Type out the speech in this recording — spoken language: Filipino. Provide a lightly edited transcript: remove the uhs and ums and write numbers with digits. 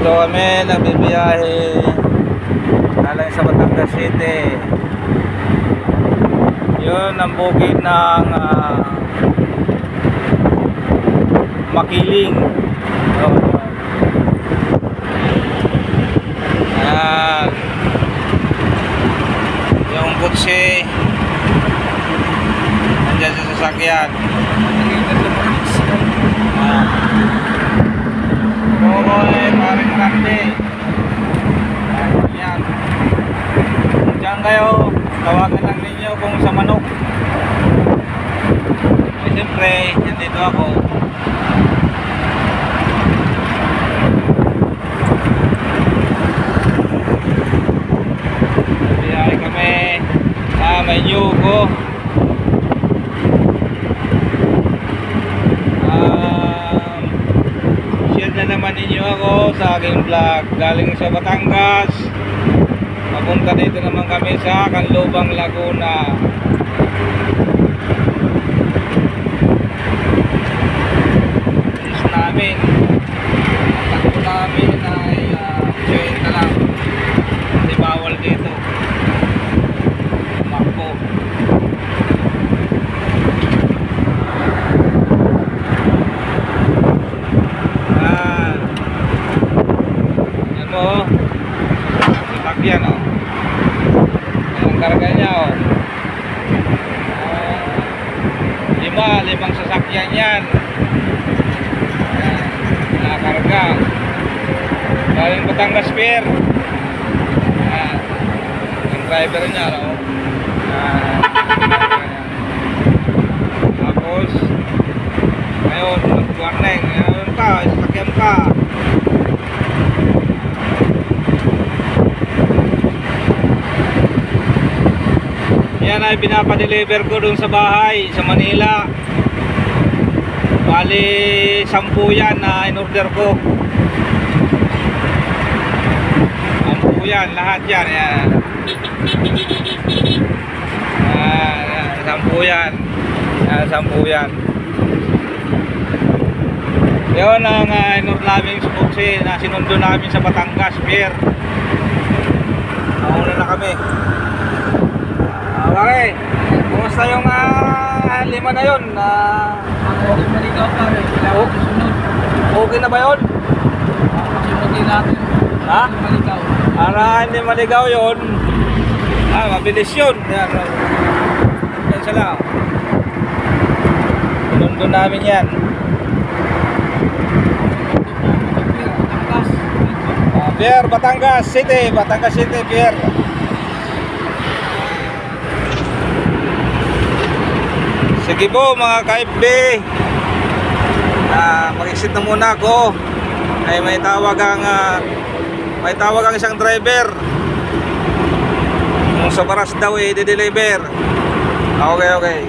So kami nagbibiyahe galing sa Batangas City. Yun ang bukid ng Makiling. Ayan. Yung kutsi nandyan sa sasakyan. Ayan. Paring Randy. Ayan. Diyan kayo, tawagan lang ninyo kung sa manok. Eh, siyempre, nandito ako. Biyahe kami. May Yugo. Share na naman ninyo ako sa aking vlog. Galing sa Batangas. Papunta dito naman kami sa Canlubang, Laguna. Gusto namin. Takbo namin ay join na lang. Hindi bawal dito. Makbo. Yan mo. Sasakyan o. Ang karga niya o. Limang sasakyan yan. Nakakarga. Galing Batangas Pier. Ang driver niya o. Tapos ngayon nag-warning. Ngayon ka, sasakyan ka. Yan ay pinapadeliver ko dun sa bahay sa Manila. Bali 10 yan na in-order ko. 10 yan, lahat yan. Yan. 10 yan. 10 yan. Yun ang in-order namin sa kutsi na sinundo namin sa Batangas Pier. Nauna na kami. Pare, kumusta yung 5 na yun? Okay na ba yun? Ha? Para hindi maligaw yun, mabilis yun. Yan sila. Pinundun namin yan. Pier, Batangas City, Pier. Sige po mga ka-FB, mag-exit na muna ako. Ay may tawag ang isang driver. Kung sa Baras daw i-deliver. Okay.